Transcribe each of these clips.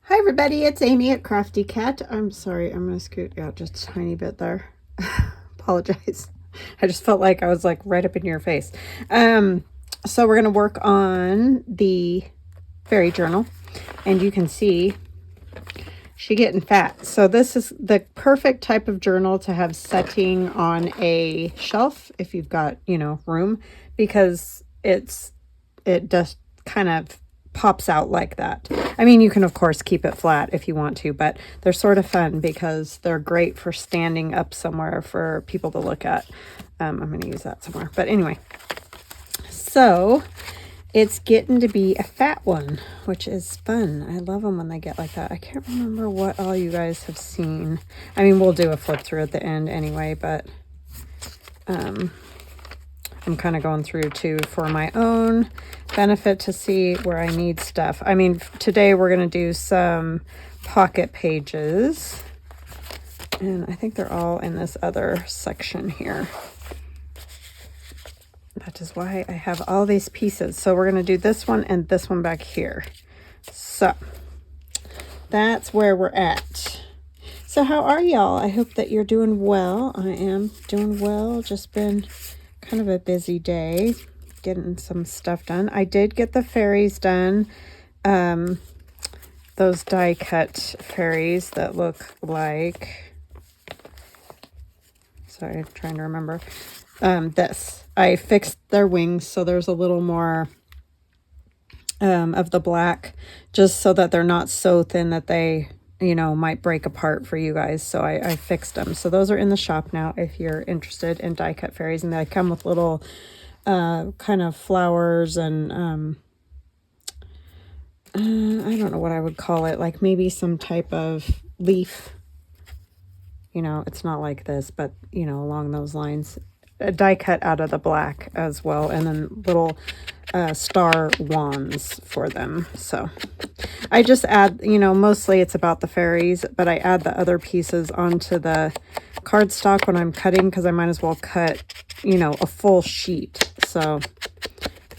Hi everybody, it's Amy at Crafty Cat. I'm sorry, I'm going to scoot out just a tiny bit there. Apologize. I just felt like I was like right up in your face. So we're going to work on the fairy journal, and you can see she getting fat. So this is the perfect type of journal to have setting on a shelf if you've got, room, because it just kind of pops out like that. I mean, you can of course keep it flat if you want to, but they're sort of fun because they're great for standing up somewhere for people to look at. I'm going to use that somewhere. But anyway, so it's getting to be a fat one, which is fun. I love them when they get like that. I can't remember what all you guys have seen. I mean, we'll do a flip through at the end anyway, but I'm kind of going through too for my own benefit to see where I need stuff. I mean, today we're going to do some pocket pages, and I think they're all in this other section here. That is why I have all these pieces. So we're going to do this one and this one back here. So that's where we're at. So how are y'all? I hope that you're doing well. I am doing well. Just been kind of a busy day getting some stuff done. I did get the fairies done. Those die cut fairies that look like, sorry, I'm trying to remember. This, I fixed their wings so there's a little more of the black, just so that they're not so thin that they might break apart for you guys. So I fixed them. So those are in the shop now if you're interested in die cut fairies, and they come with little kind of flowers and I don't know what I would call it, like maybe some type of leaf. It's not like this, but along those lines. A die cut out of the black as well, and then little star wands for them. So I just add, mostly it's about the fairies, but I add the other pieces onto the cardstock when I'm cutting, because I might as well cut, a full sheet. So,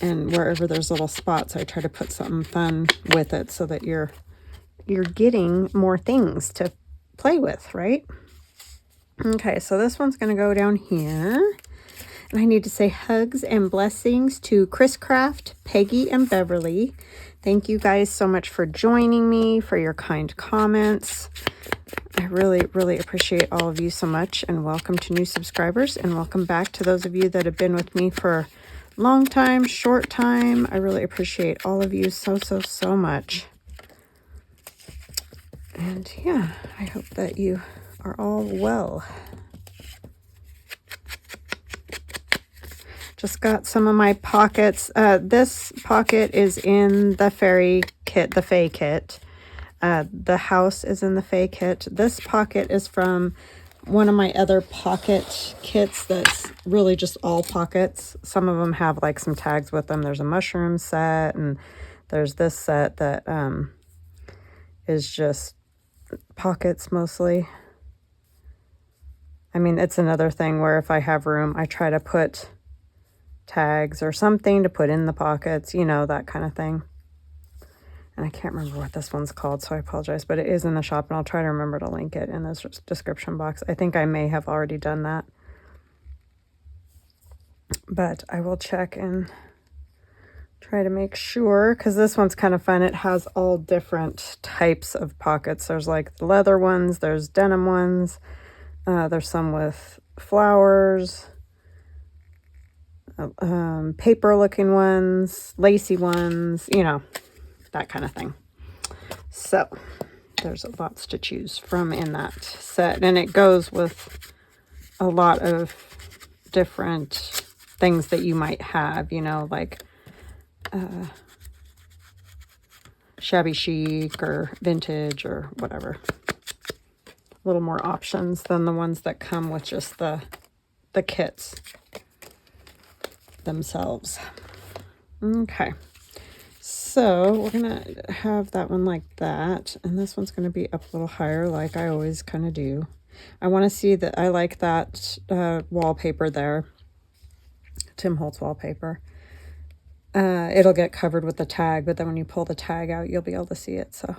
and wherever there's little spots, I try to put something fun with it so that you're getting more things to play with, right? Okay, so this one's going to go down here. And I need to say hugs and blessings to Chris Craft, Peggy, and Beverly. Thank you guys so much for joining me, for your kind comments. I really, really appreciate all of you so much. And welcome to new subscribers. And welcome back to those of you that have been with me for a long time, short time. I really appreciate all of you so, so, so much. And yeah, I hope that you are all well. Just got some of my pockets. This pocket is in the fairy kit, the Fay kit. The house is in the Fay kit. This pocket is from one of my other pocket kits that's really just all pockets. Some of them have like some tags with them. There's a mushroom set, and there's this set that is just pockets mostly. I mean, it's another thing where if I have room, I try to put tags or something to put in the pockets, that kind of thing. And I can't remember what this one's called, so I apologize, but it is in the shop, and I'll try to remember to link it in the description box. I think I may have already done that, but I will check and try to make sure, because this one's kind of fun. It has all different types of pockets. There's like the leather ones, there's denim ones, there's some with flowers, paper looking ones, lacy ones, that kind of thing. So there's lots to choose from in that set, and it goes with a lot of different things that you might have, like shabby chic or vintage or whatever. A little more options than the ones that come with just the kits themselves. Okay, so we're gonna have that one like that, and this one's gonna be up a little higher, like I always kind of do. I want to see that. I like that wallpaper there, Tim Holtz wallpaper. It'll get covered with the tag, but then when you pull the tag out, you'll be able to see it. So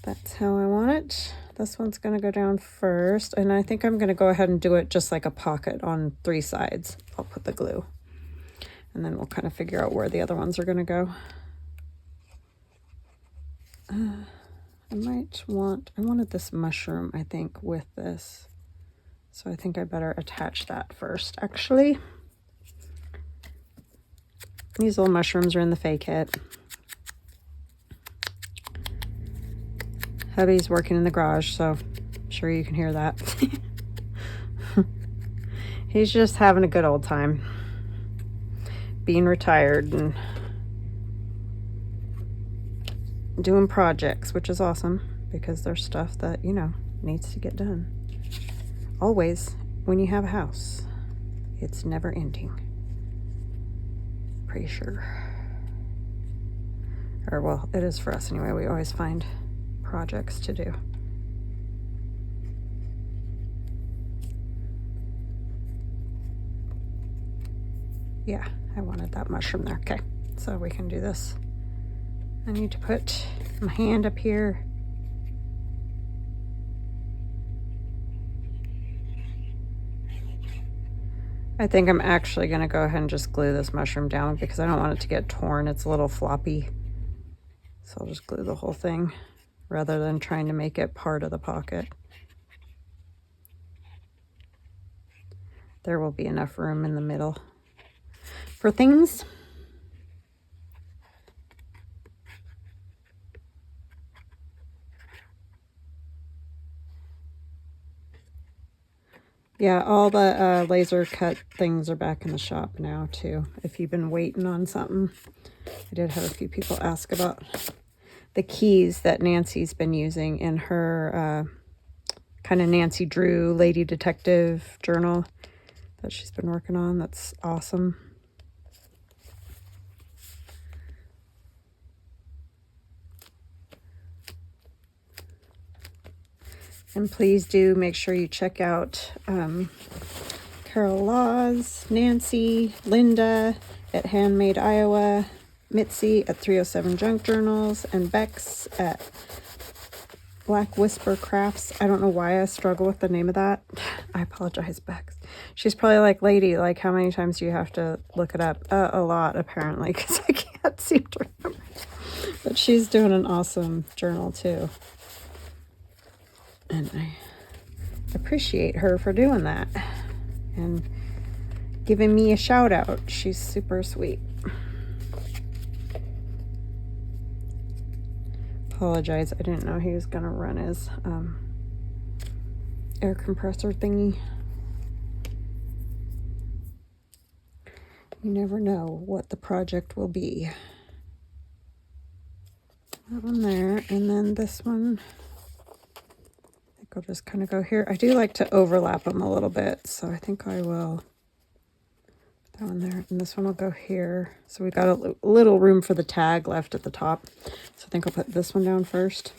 That's how I want it. This one's going to go down first, and I think I'm going to go ahead and do it just like a pocket on 3 sides. I'll put the glue, and then we'll kind of figure out where the other ones are going to go. I wanted this mushroom, I think, with this. So I think I better attach that first, actually. These little mushrooms are in the Fay kit. Hubby's working in the garage, so I'm sure you can hear that. He's just having a good old time. Being retired and doing projects, which is awesome because there's stuff that, you know, needs to get done. Always, when you have a house, it's never ending. Pretty sure. Or, well, it is for us anyway. We always find projects to do. Yeah, I wanted that mushroom there. Okay, so we can do this. I need to put my hand up here. I think I'm actually going to go ahead and just glue this mushroom down because I don't want it to get torn. It's a little floppy. So I'll just glue the whole thing rather than trying to make it part of the pocket. There will be enough room in the middle for things. Yeah, all the laser cut things are back in the shop now too. If you've been waiting on something, I did have a few people ask about the keys that Nancy's been using in her kind of Nancy Drew Lady Detective journal that she's been working on. That's awesome. And please do make sure you check out Carol Laws, Nancy, Linda at Handmade Iowa, Mitzie at 307 Junk Journals, and Bexx at Black Whisper Crafts. I don't know why I struggle with the name of that. I apologize, Bexx. She's probably like, lady, like how many times do you have to look it up? A lot, apparently, because I can't seem to remember. But she's doing an awesome journal, too. And I appreciate her for doing that and giving me a shout out. She's super sweet. Apologize, I didn't know he was gonna run his air compressor thingy. You never know what the project will be. That one there, and then this one, I think I'll just kind of go here. I do like to overlap them a little bit, so I think I will. That one there, and this one will go here. So we got a little room for the tag left at the top. So I think I'll put this one down first.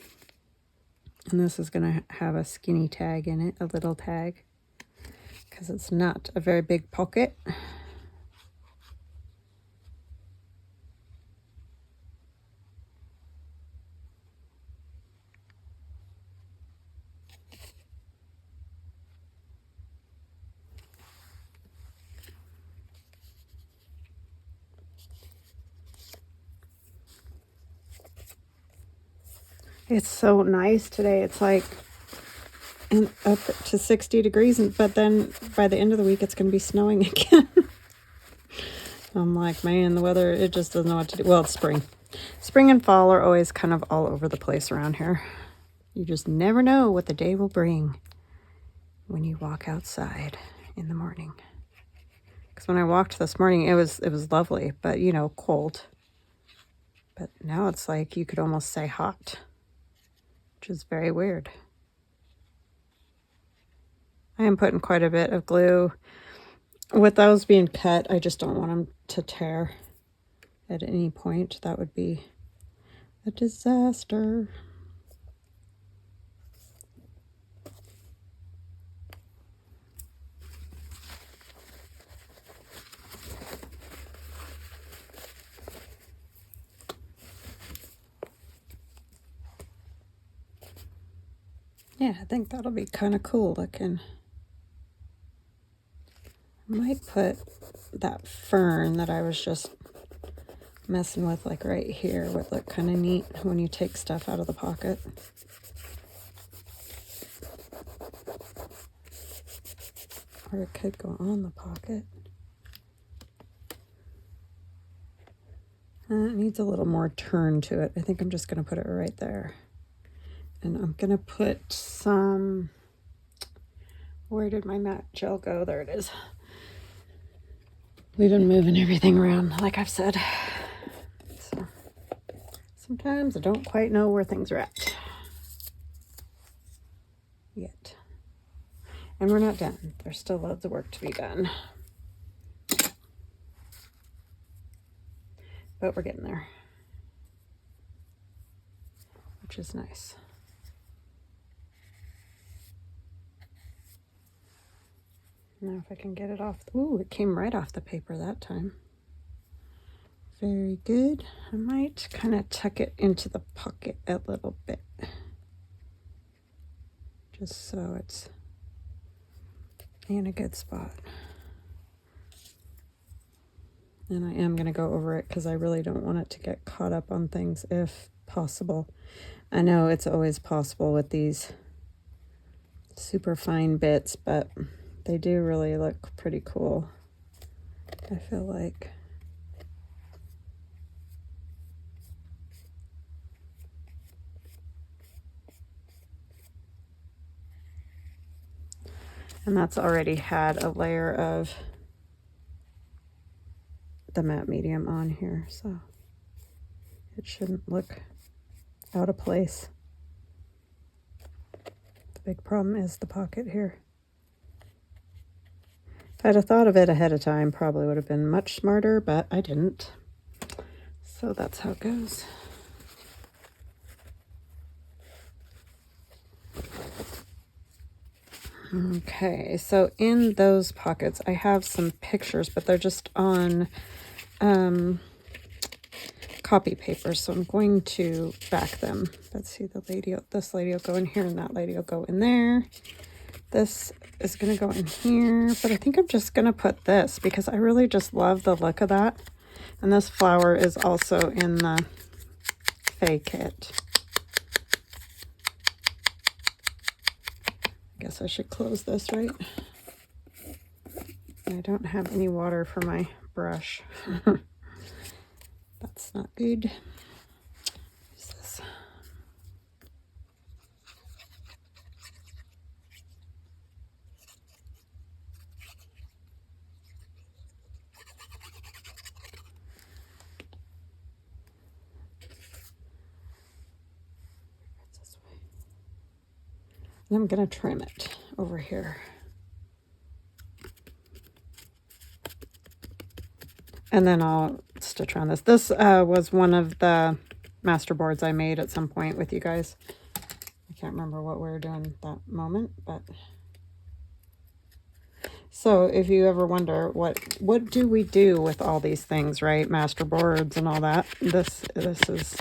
And this is gonna have a skinny tag in it, a little tag, because it's not a very big pocket. It's so nice today. It's like up to 60 degrees, but then by the end of the week, it's going to be snowing again. I'm like, man, the weather, it just doesn't know what to do. Well, it's spring. Spring and fall are always kind of all over the place around here. You just never know what the day will bring when you walk outside in the morning. Because when I walked this morning, it was lovely, but, you know, cold. But now it's like you could almost say hot, which is very weird. I am putting quite a bit of glue. With those being cut, I just don't want them to tear at any point. That would be a disaster. Yeah, I think that'll be kind of cool looking. I might put that fern that I was just messing with like right here would look kind of neat when you take stuff out of the pocket. Or it could go on the pocket. It needs a little more turn to it. I think I'm just going to put it right there. And I'm going to put some... Where did my matte gel go? There it is. We've been moving everything around, like I've said. So sometimes I don't quite know where things are at yet. And we're not done. There's still loads of work to be done. But we're getting there, which is nice. Now if I can get it off. Ooh, it came right off the paper that time. Very good. I might kind of tuck it into the pocket a little bit. Just so it's in a good spot. And I am going to go over it because I really don't want it to get caught up on things if possible. I know it's always possible with these super fine bits, but they do really look pretty cool, I feel like. And that's already had a layer of the matte medium on here, so it shouldn't look out of place. The big problem is the pocket here. If I'd have thought of it ahead of time, probably would have been much smarter, but I didn't. So that's how it goes. Okay, so in those pockets, I have some pictures, but they're just on copy paper, so I'm going to back them. Let's see, this lady will go in here, and that lady will go in there. This is going to go in here, but I think I'm just going to put this because I really just love the look of that. And this flower is also in the Fay kit. I guess I should close this, right? I don't have any water for my brush. That's not good. What's this? And I'm going to trim it over here. And then I'll stitch around this. This was one of the master boards I made at some point with you guys. I can't remember what we were doing that moment, but... So if you ever wonder what do we do with all these things, right? Master boards and all that. This is...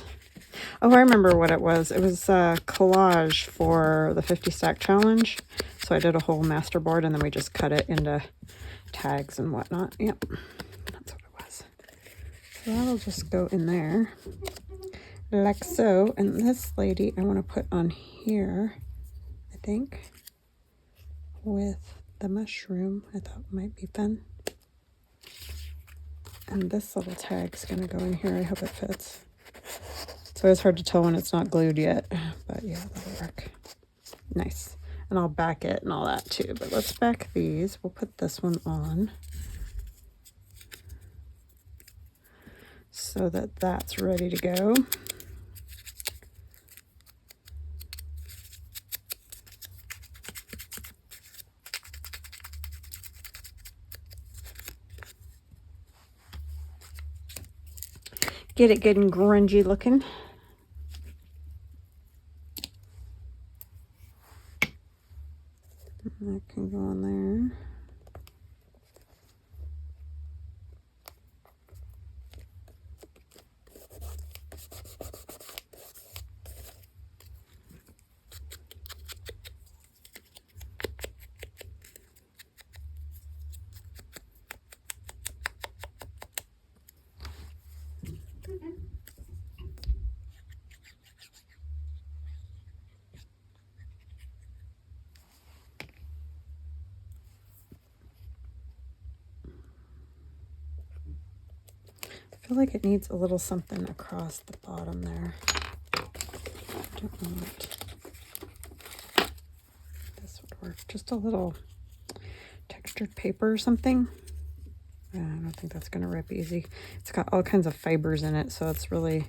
Oh, I remember what it was. It was a collage for the 50 stack challenge. So I did a whole master board and then we just cut it into tags and whatnot. Yep, that's what it was. So that'll just go in there like so. And this lady I want to put on here, I think, with the mushroom. I thought might be fun. And this little tag's going to go in here. I hope it fits. It's always hard to tell when it's not glued yet, but yeah, that'll work. Nice. And I'll back it and all that too, but let's back these. We'll put this one on so that that's ready to go. Get it good and grungy looking. That can go on there. I feel like it needs a little something across the bottom there. I don't know what this would work. Just a little textured paper or something. I don't think that's going to rip easy. It's got all kinds of fibers in it, so it's really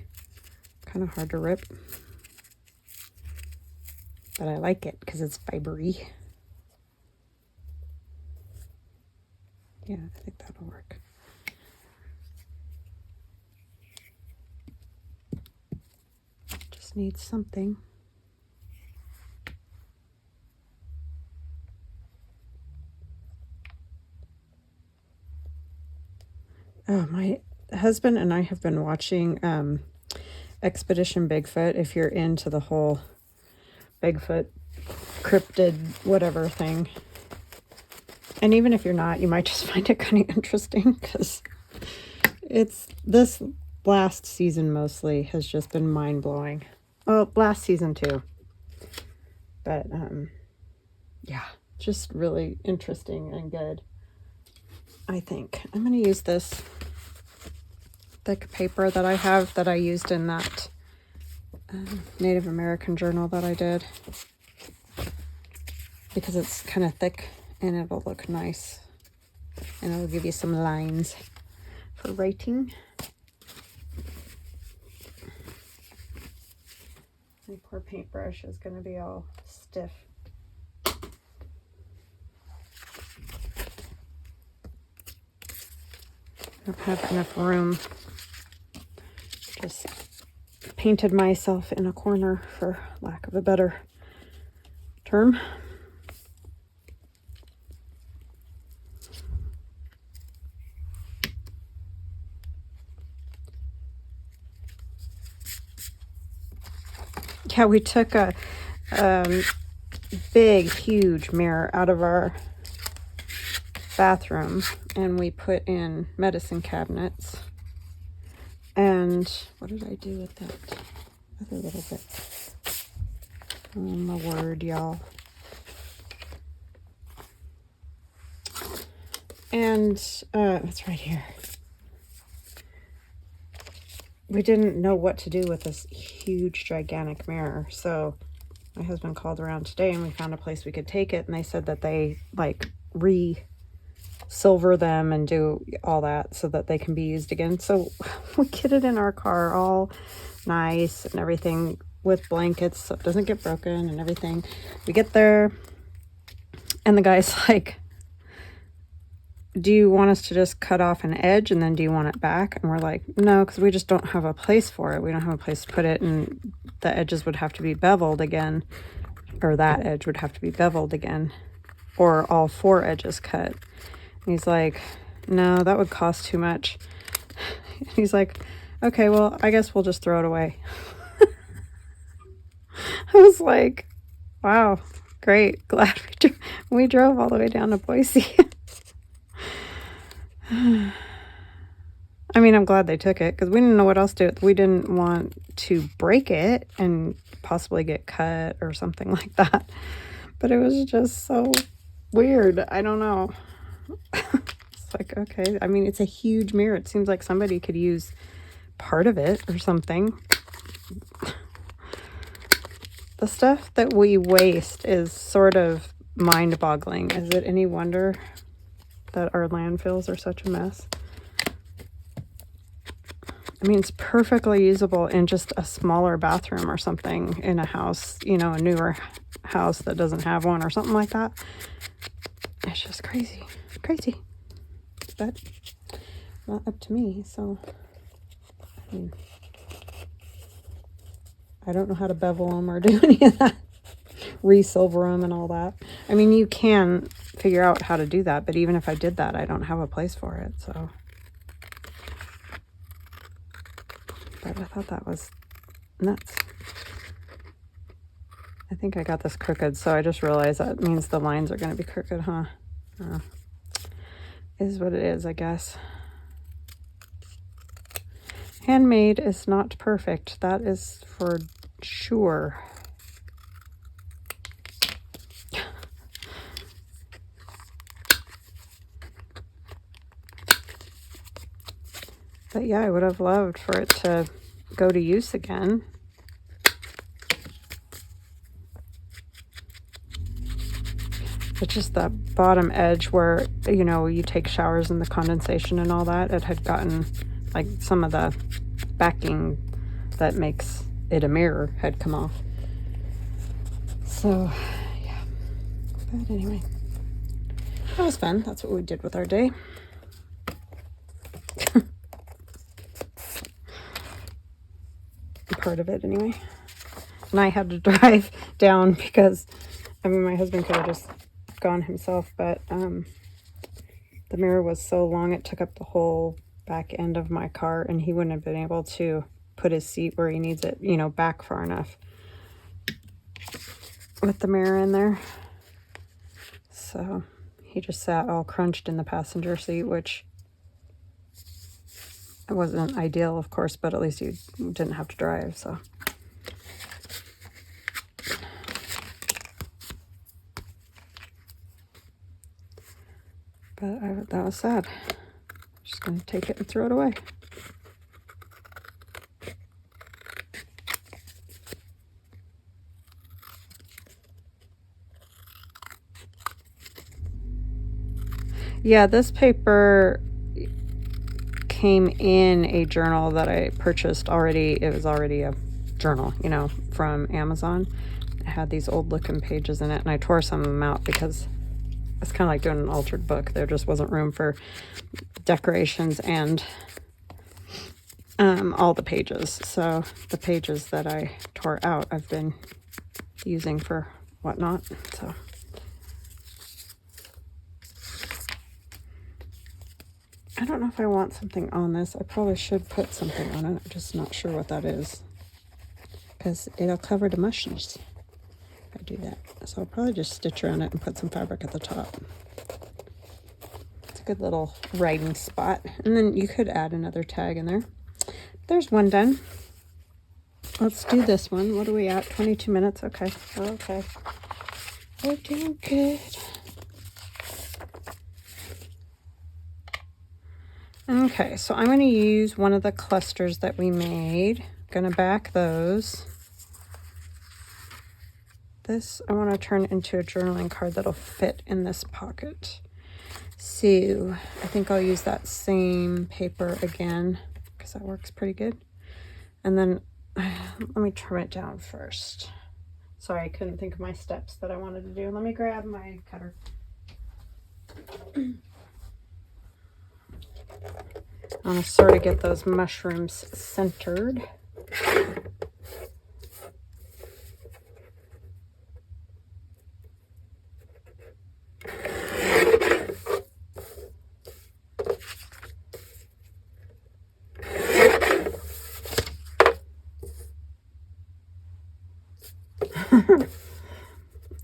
kind of hard to rip. But I like it because it's fibery. Yeah, I think that'll work. Just needs something. Oh, my husband and I have been watching Expedition Bigfoot. If you're into the whole Bigfoot cryptid whatever thing, and even if you're not, you might just find it kind of interesting because it's this last season mostly has just been mind-blowing. Well, last season too, but yeah, just really interesting and good. I think I'm going to use this thick paper that I have that I used in that Native American journal that I did, because it's kind of thick and it'll look nice and it'll give you some lines for writing. My poor paintbrush is going to be all stiff. I don't have enough room. Just painted myself in a corner, for lack of a better term. Yeah, we took a big, huge mirror out of our bathroom and we put in medicine cabinets. And what did I do with that other little bit? Oh my word, y'all. And it's right here. We didn't know what to do with this huge, gigantic mirror. So my husband called around today and we found a place we could take it. And they said that they like silver them and do all that so that they can be used again. So we get it in our car all nice and everything with blankets so it doesn't get broken and everything. We get there and the guy's like, do you want us to just cut off an edge and then do you want it back? And we're like, no, because we just don't have a place for it. We don't have a place to put it, and the edges would have to be beveled again, or that edge would have to be beveled again, or all four edges cut. And he's like, no, that would cost too much. He's like, okay, well, I guess we'll just throw it away. I was like, wow, great. Glad we drove all the way down to Boise. I mean, I'm glad they took it because we didn't know what else to do. We didn't want to break it and possibly get cut or something like that. But it was just so weird. I don't know. It's like, okay. I mean, it's a huge mirror. It seems like somebody could use part of it or something. The stuff that we waste is sort of mind-boggling. Is it any wonder that our landfills are such a mess? I mean, it's perfectly usable in just a smaller bathroom or something in a house, you know, a newer house that doesn't have one or something like that. It's just crazy, crazy. But not up to me, so I mean, I don't know how to bevel them or do any of that. Resilver them and all that. I mean, you can figure out how to do that, but even if I did that, I don't have a place for it, so. But I thought that was nuts. I think I got this crooked, so I just realized that means the lines are going to be crooked, huh? Is what it is, I guess. Handmade is not perfect. That is for sure. But yeah, I would have loved for it to go to use again. It's just that bottom edge where, you know, you take showers and the condensation and all that, it had gotten, like, some of the backing that makes it a mirror had come off. So, yeah. But anyway, that was fun. That's what we did with our day. Part of it, anyway. And I had to drive down because, I mean, my husband could have just gone himself, but the mirror was so long it took up the whole back end of my car, and he wouldn't have been able to put his seat where he needs it, you know, back far enough with the mirror in there. So he just sat all crunched in the passenger seat, which it wasn't ideal, of course, but at least you didn't have to drive. So but that was sad. Just gonna take it and throw it away. Yeah, this paper came in a journal that I purchased already. It was already a journal, you know, from Amazon. It had these old looking pages in it, and I tore some of them out because it's kind of like doing an altered book. There just wasn't room for decorations and all the pages. So the pages that I tore out, I've been using for whatnot. So I don't know if I want something on this. I probably should put something on it. I'm just not sure what that is, because it'll cover the mushies if I do that. So I'll probably just stitch around it and put some fabric at the top. It's a good little writing spot. And then you could add another tag in there. There's one done. Let's do this one. What are we at? 22 minutes. Okay. Okay. We're doing good. Okay, so I'm going to use one of the clusters that we made. Going to back those. This I want to turn into a journaling card that'll fit in this pocket. So I think I'll use that same paper again because that works pretty good. And then let me trim it down first. Sorry, I couldn't think of my steps that I wanted to do. Let me grab my cutter. I want to sort of get those mushrooms centered.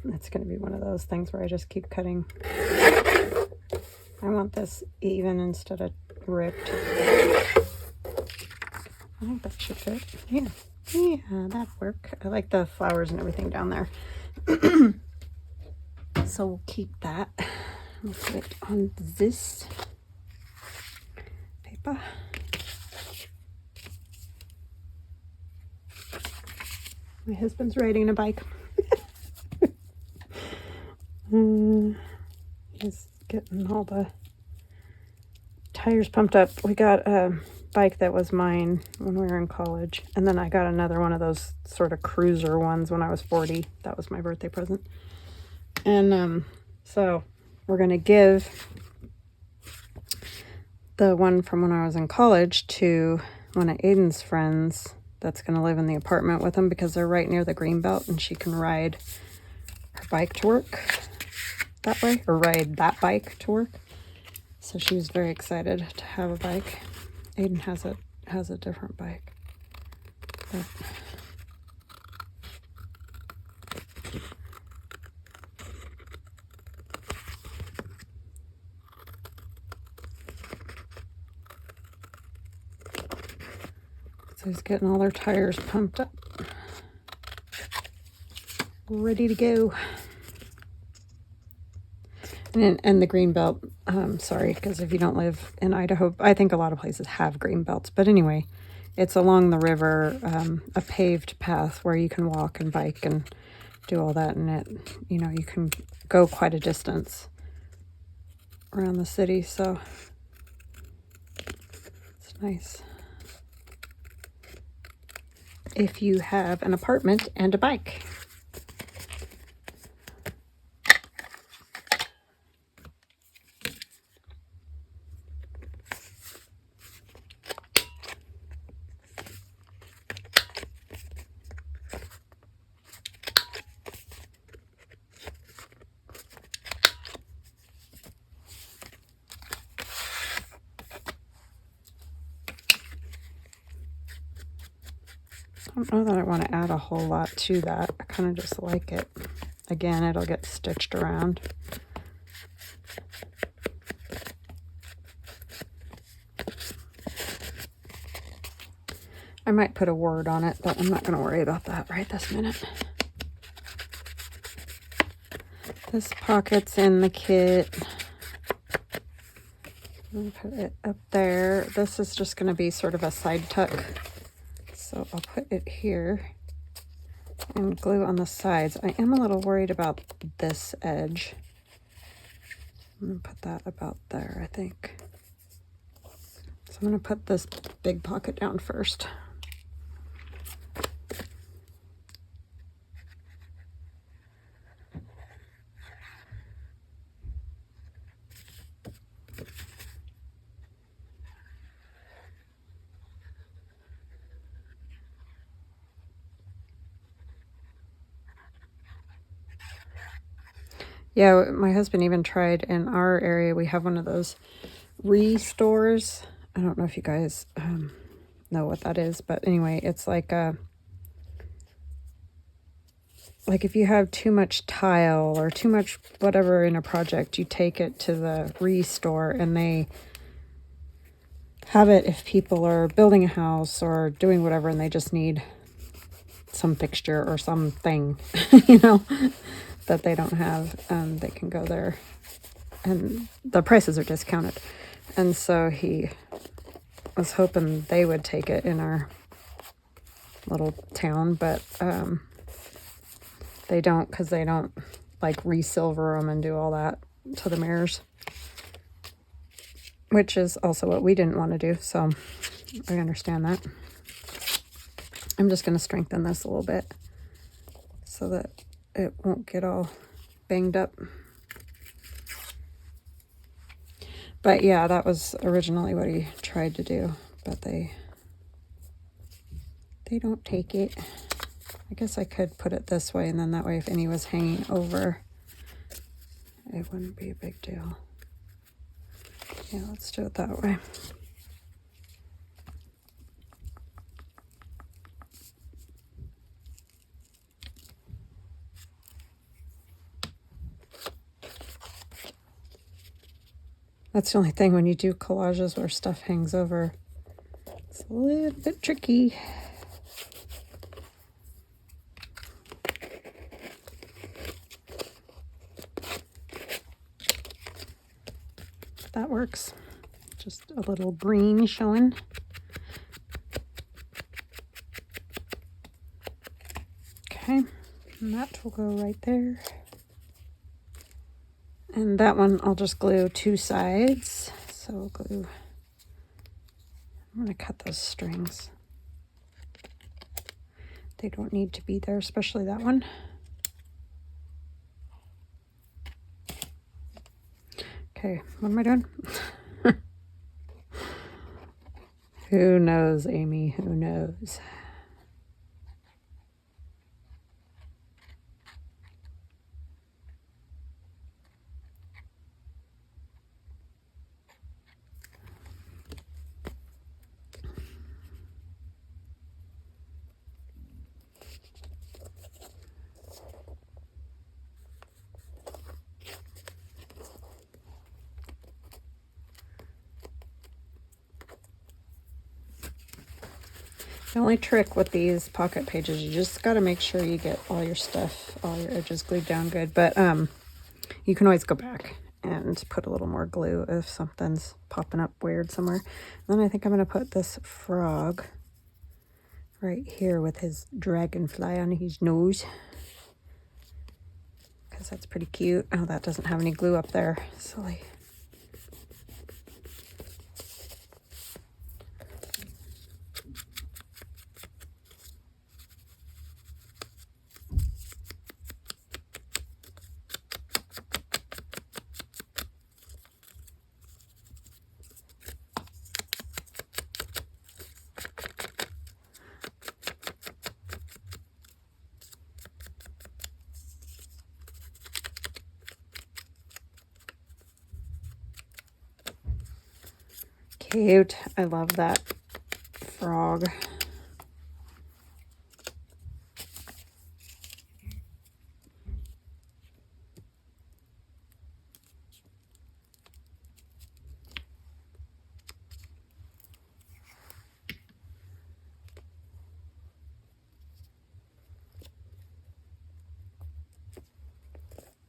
It's going to be one of those things where I just keep cutting. I want this even instead of ripped. I think that should fit. Yeah, that'd work. I like the flowers and everything down there. So we'll keep that. We'll put it on this paper. My husband's riding a bike. He's getting all the tires pumped up. We got a bike that was mine when we were in college, and then I got another one of those sort of cruiser ones when I was 40. That was my birthday present. And so we're gonna give the one from when I was in college to one of Aiden's friends that's gonna live in the apartment with him because they're right near the greenbelt, and she can ride her bike to work that way, or ride that bike to work. So she was very excited to have a bike. Aiden has a different bike. But so he's getting all their tires pumped up. Ready to go. And the green belt, sorry, because if you don't live in Idaho, I think a lot of places have green belts. But anyway, it's along the river, a paved path where you can walk and bike and do all that. And it, you know, you can go quite a distance around the city. So it's nice if you have an apartment and a bike. I don't know that I want to add a whole lot to that. I kind of just like it. Again, it'll get stitched around. I might put a word on it, but I'm not going to worry about that right this minute. This pocket's in the kit. I'm going to put it up there. This is just going to be sort of a side tuck. So I'll put it here and glue on the sides. I am a little worried about this edge. I'm going to put that about there, I think. So I'm going to put this big pocket down first. Yeah, my husband even tried in our area. We have one of those restores. I don't know if you guys know what that is, but anyway, it's like if you have too much tile or too much whatever in a project, you take it to the restore and they have it if people are building a house or doing whatever and they just need some fixture or something, you know, that they don't have. They can go there and the prices are discounted. And so he was hoping they would take it in our little town, but they don't, because they don't like resilver them and do all that to the mirrors, which is also what we didn't want to do. So I understand that. I'm just going to strengthen this a little bit so that it won't get all banged up. But yeah, that was originally what he tried to do, but they don't take it. I guess I could put it this way, and then that way if any was hanging over, it wouldn't be a big deal. Yeah, let's do it that way. That's the only thing when you do collages where stuff hangs over. It's a little bit tricky. That works. Just a little green showing. Okay, and that will go right there. And that one I'll just glue two sides. So we'll glue, I'm going to cut those strings. They don't need to be there, especially that one. Okay, what am I doing? Who knows, Amy? Who knows? The only trick with these pocket pages, you just got to make sure you get all your stuff, all your edges glued down good. But you can always go back and put a little more glue if something's popping up weird somewhere. And then I think I'm going to put this frog right here with his dragonfly on his nose, because that's pretty cute. Oh, that doesn't have any glue up there. Silly. Cute. I love that frog.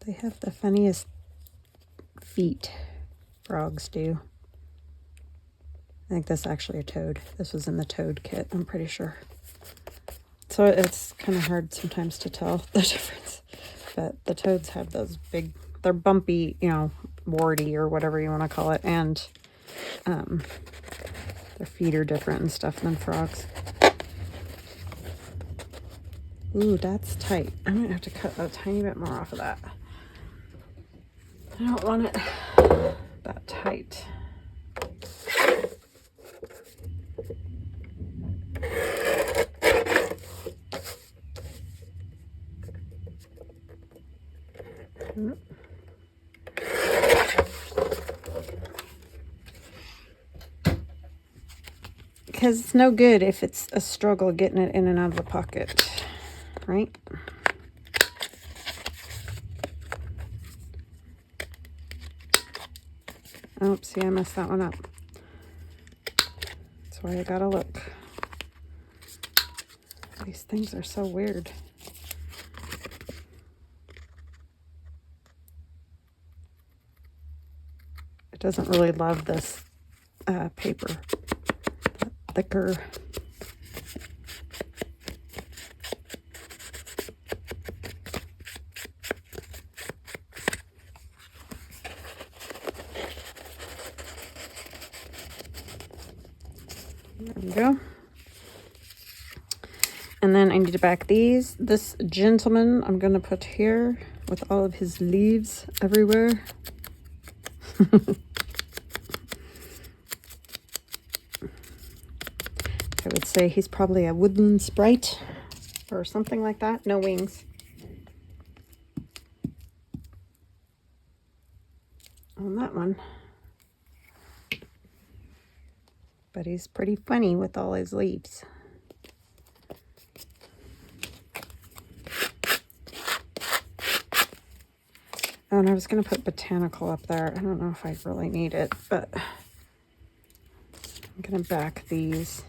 They have the funniest feet, frogs do. I think this is actually a toad. This was in the toad kit, I'm pretty sure. So it's kind of hard sometimes to tell the difference. But the toads have those big, they're bumpy, you know, warty or whatever you want to call it. And their feet are different and stuff than frogs. Ooh, that's tight. I might have to cut a tiny bit more off of that. I don't want it that tight. Because it's no good if it's a struggle getting it in and out of the pocket, right? Oh, see, I messed that one up. That's why I gotta look. These things are so weird. It doesn't really love this paper. Thicker. There we go. And then I need to back these. This gentleman I'm going to put here with all of his leaves everywhere. I would say he's probably a woodland sprite or something like that. No wings. On that one. But he's pretty funny with all his leaves. Oh, and I was going to put botanical up there. I don't know if I really need it, but I'm going to back these.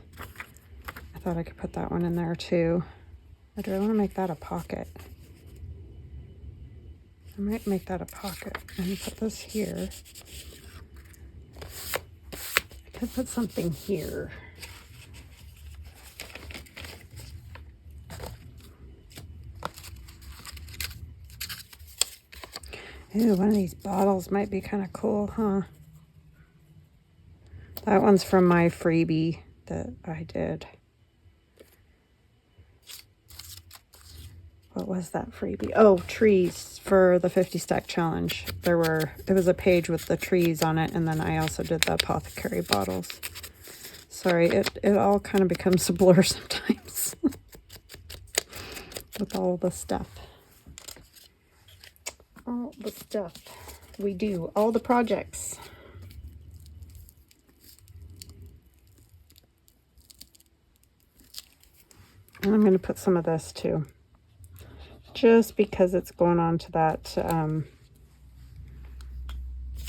I thought I could put that one in there too. Or do I want to make that a pocket? I might make that a pocket and put this here. I could put something here. Ooh, one of these bottles might be kind of cool, huh? That one's from my freebie that I did. What was that freebie? Oh, trees for the 50 stack challenge. It was a page with the trees on it, and then I also did the Apothecary bottles. Sorry, it all kind of becomes a blur sometimes with all the stuff. All the stuff we do, all the projects. And I'm going to put some of this too, just because it's going on to that,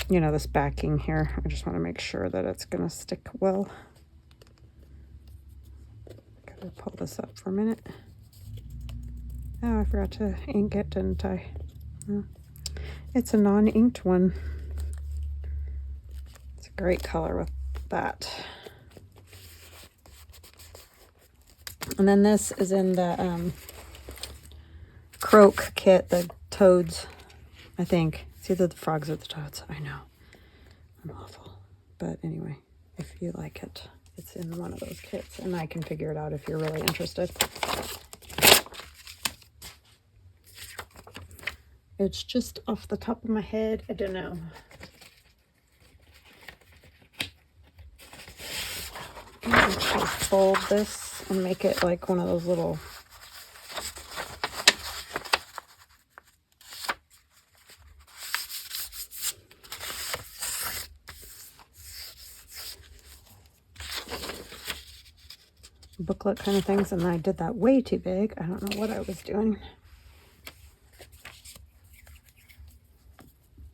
you know, this backing here. I just want to make sure that it's going to stick well. Gotta pull this up for a minute. Oh, I forgot to ink it, didn't I? Oh. It's a non-inked one Great color with that. And then this is in the Croak kit, the toads, I think. It's either the frogs or the toads. I know. I'm awful. But anyway, if you like it, it's in one of those kits. And I can figure it out if you're really interested. It's just off the top of my head. I don't know. I'm going to actually fold this and make it like one of those little booklet kind of things, and I did that way too big. I don't know what I was doing.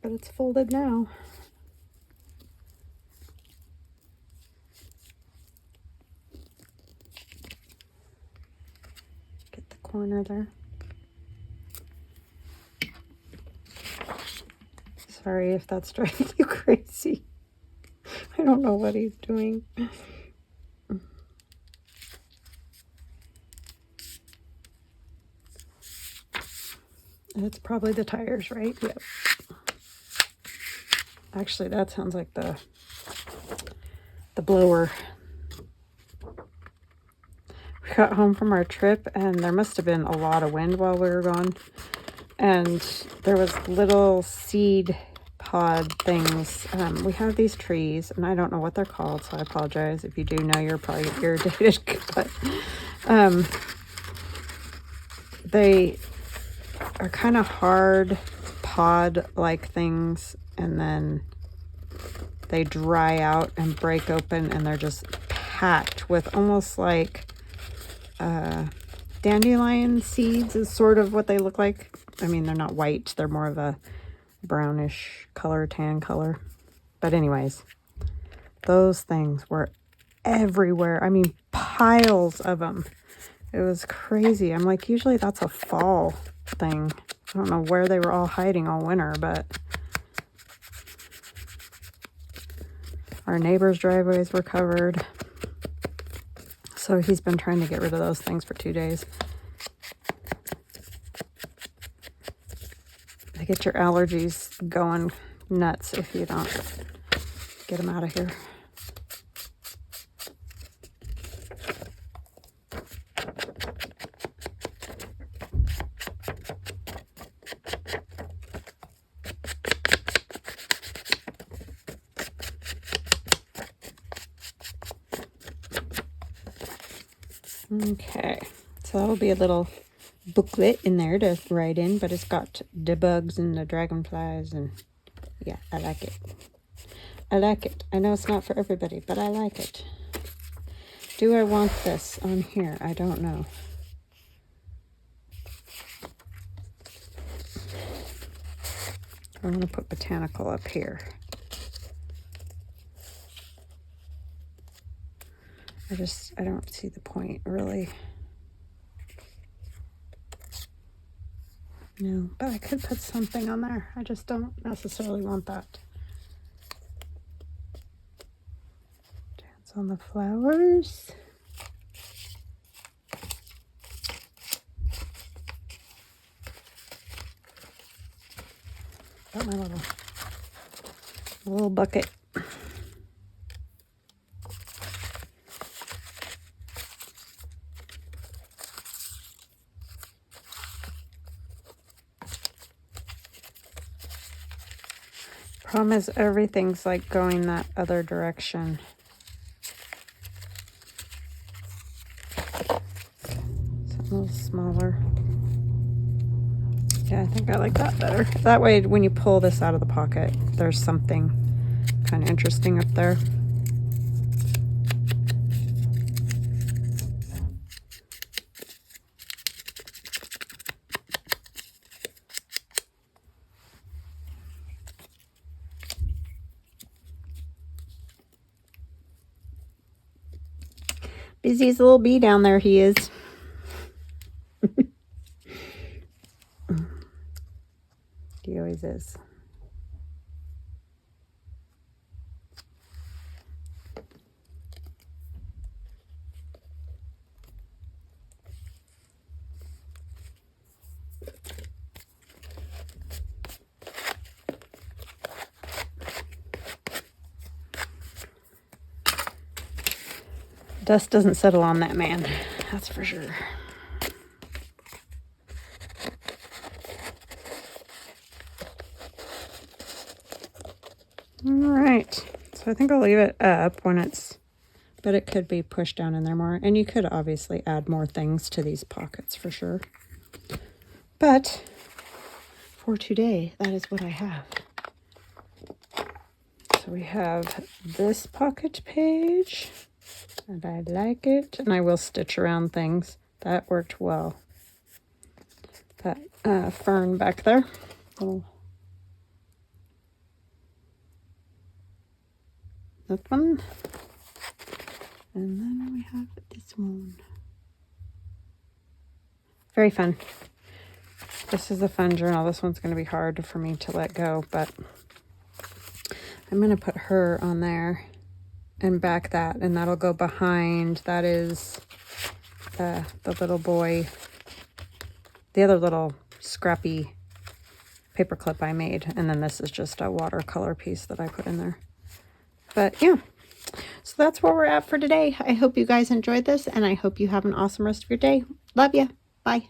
But it's folded now. Get the corner there. Sorry if that's driving you crazy. I don't know what he's doing. It's probably the tires, right? Yep. Actually, that sounds like the blower. We got home from our trip, and there must have been a lot of wind while we were gone. And there was little seed pod things. We have these trees, and I don't know what they're called, so I apologize. If you do know, you're probably irritated. But they are kind of hard pod-like things, and then they dry out and break open, and they're just packed with almost like dandelion seeds is sort of what they look like. I mean, they're not white. They're more of a brownish color, tan color. But anyways, those things were everywhere. I mean, piles of them. It was crazy. I'm like, usually that's a fall thing. I don't know where they were all hiding all winter, but our neighbor's driveways were covered. So he's been trying to get rid of those things for 2 days. They get your allergies going nuts if you don't get them out of here. Okay, so that'll be a little booklet in there to write in, but it's got the bugs and the dragonflies, and yeah, I like it. I like it. I know it's not for everybody, but I like it. Do I want this on here? I don't know. I want to put botanical up here. I don't see the point, really. No, but I could put something on there. I just don't necessarily want that. Dance on the flowers. Got my little bucket. Problem is, everything's like going that other direction. It's a little smaller. Yeah, I think I like that better. That way, when you pull this out of the pocket, there's something kind of interesting up there. Busy as a little bee down there, he is. He always is. Dust doesn't settle on that man, that's for sure. All right, so I think I'll leave it up when it's, but it could be pushed down in there more. And you could obviously add more things to these pockets for sure. But for today, that is what I have. So we have this pocket page, and I like it. And I will stitch around things. That worked well. That fern back there. Oh. That one. And then we have this one. Very fun. This is a fun journal. This one's going to be hard for me to let go, but I'm going to put her on there and back that, and that'll go behind. That is the little boy, the other little scrappy paper clip I made, and then this is just a watercolor piece that I put in there. But yeah, so that's where we're at for today. I hope you guys enjoyed this, and I hope you have an awesome rest of your day. Love ya. Bye.